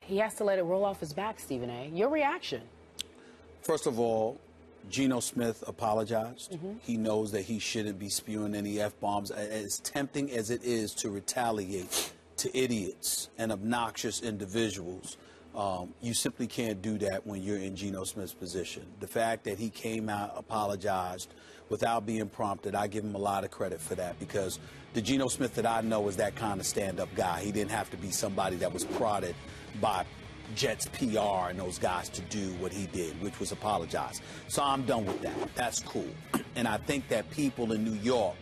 he has to let it roll off his back, Stephen A. Your reaction? First of all, Geno Smith apologized. He knows that he shouldn't be spewing any F-bombs. As tempting as it is to retaliate to idiots and obnoxious individuals, you simply can't do that when you're in Geno Smith's position. The fact that he came out, apologized without being prompted, I give him a lot of credit for that, because the Geno Smith that I know is that kind of stand-up guy. He didn't have to be somebody that was prodded by Jets PR and those guys to do what he did, which was apologize. So I'm done with that. That's cool. And I think that people in New York,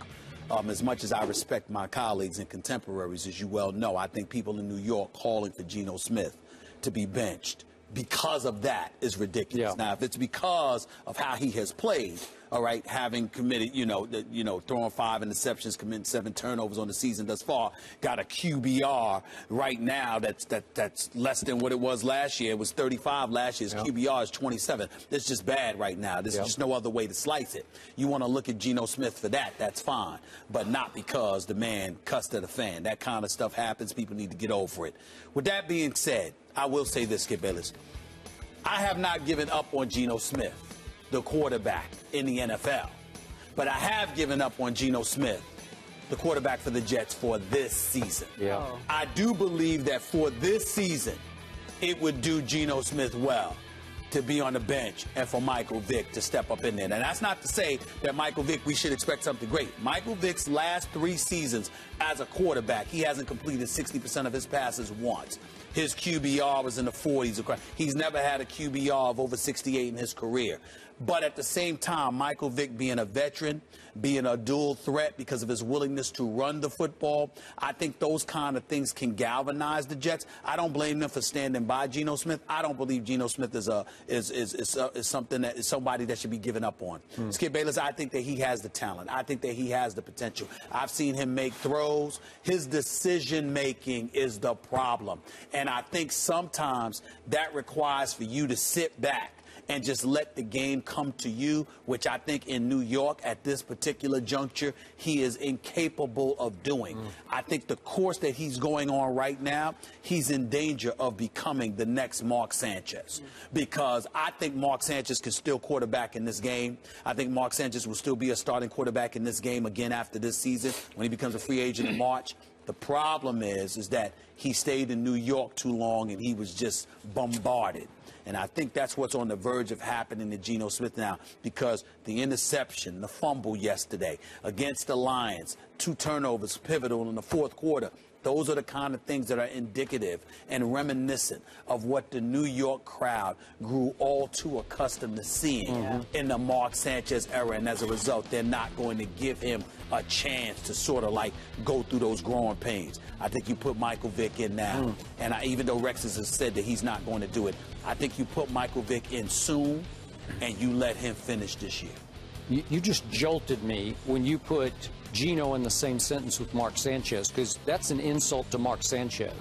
as much as I respect my colleagues and contemporaries, as you well know, I think people in New York calling for Geno Smith to be benched because of that is ridiculous. Yeah. Now, if it's because of how he has played, all right, having committed, throwing 5 interceptions, committing 7 turnovers on the season thus far, got a QBR right now that's less than what it was last year. It was 35 last year. His QBR is 27. It's just bad right now. There's just no other way to slice it. You want to look at Geno Smith for that, that's fine, but not because the man cussed at a fan. That kind of stuff happens. People need to get over it. With that being said, I will say this, Skip Bayless. I have not given up on Geno Smith, the quarterback in the NFL. But I have given up on Geno Smith, the quarterback for the Jets, for this season. Yeah. I do believe that for this season, it would do Geno Smith well to be on the bench and for Michael Vick to step up in there. And that's not to say that Michael Vick, we should expect something great. Michael Vick's last 3 seasons as a quarterback, he hasn't completed 60% of his passes once. His QBR was in the 40s. He's never had a QBR of over 68 in his career. But at the same time, Michael Vick being a veteran, being a dual threat because of his willingness to run the football, I think those kind of things can galvanize the Jets. I don't blame them for standing by Geno Smith. I don't believe Geno Smith is something that is somebody that should be given up on. Skip Bayless, I think that he has the talent. I think that he has the potential. I've seen him make throws. His decision-making is the problem. And I think sometimes that requires for you to sit back and just let the game come to you, which I think in New York at this particular juncture, he is incapable of doing. I think the course that he's going on right now, he's in danger of becoming the next Mark Sanchez, because I think Mark Sanchez can still quarterback in this game. I think Mark Sanchez will still be a starting quarterback in this game again after this season when he becomes a free agent in March. The problem is that he stayed in New York too long and he was just bombarded. And I think that's what's on the verge of happening to Geno Smith now, because the interception, the fumble yesterday against the Lions, 2 turnovers pivotal in the 4th quarter. Those are the kind of things that are indicative and reminiscent of what the New York crowd grew all too accustomed to seeing in the Mark Sanchez era. And as a result, they're not going to give him a chance to sort of like go through those growing pains. I think you put Michael Vick in now. And even though Rex has said that he's not going to do it, I think you put Michael Vick in soon and you let him finish this year. You just jolted me when you put Geno in the same sentence with Mark Sanchez, because that's an insult to Mark Sanchez.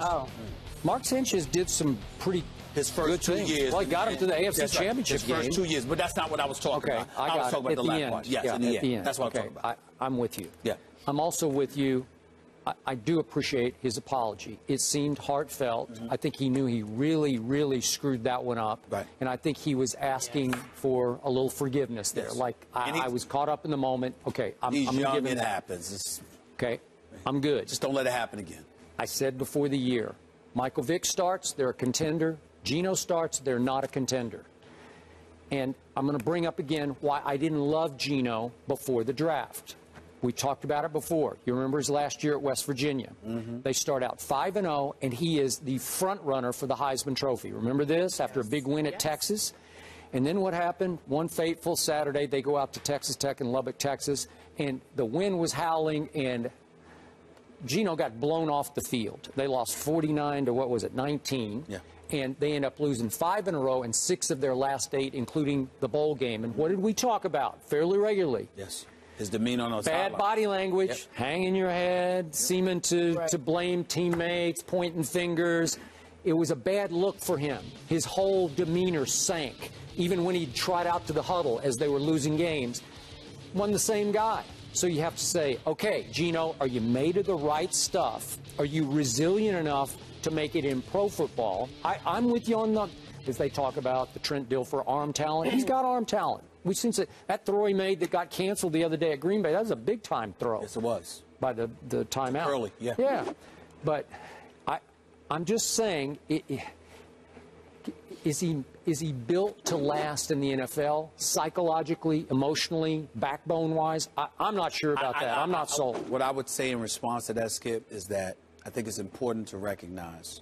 Mark Sanchez did some pretty his first 2 years. Well, he got him to the AFC Championship game. His first 2 years, but that's not what I was talking about. I was talking about the last part. Yes, in the end. That's what I'm talking about. I'm with you. Yeah. I'm also with you. I do appreciate his apology. It seemed heartfelt. I think he knew he really, really screwed that one up. Right. And I think he was asking for a little forgiveness there. Like, I was caught up in the moment. Okay, I'm young, it happens. Okay, I'm good. Just don't let it happen again. I said before the year, Michael Vick starts, they're a contender. Geno starts, they're not a contender. And I'm going to bring up again why I didn't love Geno before the draft. We talked about it before. You remember his last year at West Virginia. They start out 5-0, and he is the front runner for the Heisman Trophy. Remember this? After a big win at Texas. And then what happened? One fateful Saturday, they go out to Texas Tech in Lubbock, Texas, and the wind was howling, and Geno got blown off the field. They lost 49 to, what was it, 19. Yeah. And they end up losing 5 in a row and 6 of their last 8, including the bowl game. And what did we talk about fairly regularly? Yes. His demeanor on those bad body language, hanging your head, seeming to blame teammates, pointing fingers. It was a bad look for him. His whole demeanor sank. Even when he tried out to the huddle as they were losing games, wasn't the same guy. So you have to say, okay, Geno, are you made of the right stuff? Are you resilient enough to make it in pro football. I'm with you on the, as they talk about the Trent Dilfer arm talent. He's got arm talent. We've seen that throw he made that got canceled the other day at Green Bay. That was a big-time throw. Yes, it was. By the timeout. Early, yeah. Yeah. But I'm just saying, is he built to last in the NFL psychologically, emotionally, backbone-wise? I'm not sure about that. I'm not sold. What I would say in response to that, Skip, is that I think it's important to recognize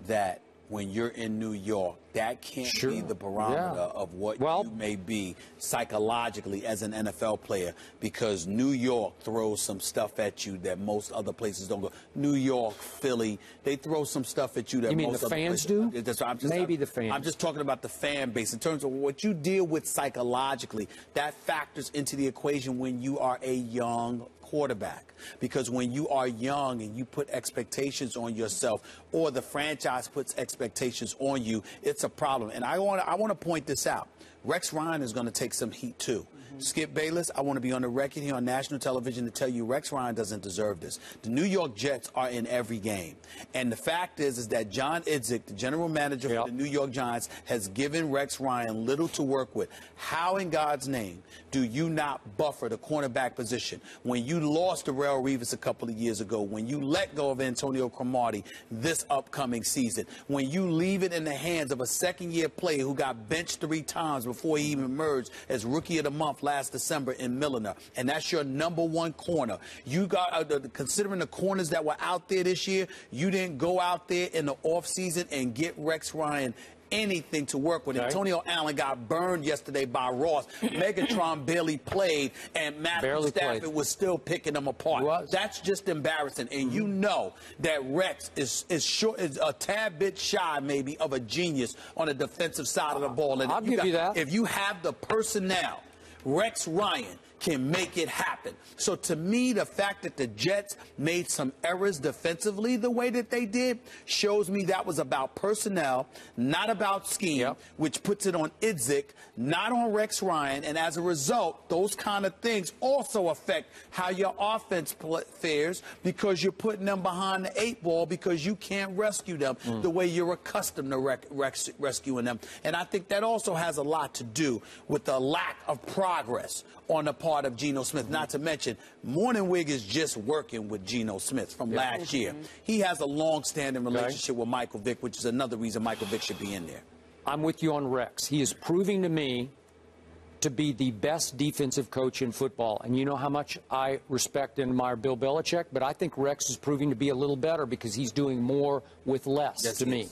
that when you're in New York, that can't be the barometer of what you may be psychologically as an NFL player, because New York throws some stuff at you that most other places don't go. New York, Philly, they throw some stuff at you that most other places do. You mean the fans do? Maybe the fans. I'm just talking about the fan base. In terms of what you deal with psychologically, that factors into the equation when you are a young quarterback, because when you are young and you put expectations on yourself, or the franchise puts expectations on you, it's a problem. And I want to point this out. Rex Ryan is going to take some heat too. Skip Bayless, I want to be on the record here on national television to tell you Rex Ryan doesn't deserve this. The New York Jets are in every game. And the fact is that John Idzik, the general manager for the New York Giants, has given Rex Ryan little to work with. How in God's name do you not buffer the cornerback position when you lost to Darrelle Revis a couple of years ago, when you let go of Antonio Cromartie this upcoming season, when you leave it in the hands of a second-year player who got benched 3 times before he even emerged as Rookie of the Month last December in Milliner, and that's your #1 corner. You got, considering the corners that were out there this year, you didn't go out there in the offseason and get Rex Ryan anything to work with. Antonio Allen got burned yesterday by Ross. Megatron barely played, and Matthew Stafford was still picking them apart. That's just embarrassing. And you know that Rex is a tad bit shy, maybe, of a genius on the defensive side of the ball. And I'll give you that. If you have the personnel, Rex Ryan can make it happen. So to me, the fact that the Jets made some errors defensively the way that they did shows me that was about personnel, not about scheme, which puts it on Idzik, not on Rex Ryan. And as a result, those kind of things also affect how your offense fares, because you're putting them behind the 8 ball because you can't rescue them the way you're accustomed to rescuing them. And I think that also has a lot to do with the lack of progress on the part of Geno Smith. Not to mention, Morningwig is just working with Geno Smith from last year. He has a long-standing relationship with Michael Vick, which is another reason Michael Vick should be in there. I'm with you on Rex. He is proving to me to be the best defensive coach in football. And you know how much I respect and admire Bill Belichick, but I think Rex is proving to be a little better because he's doing more with less to me.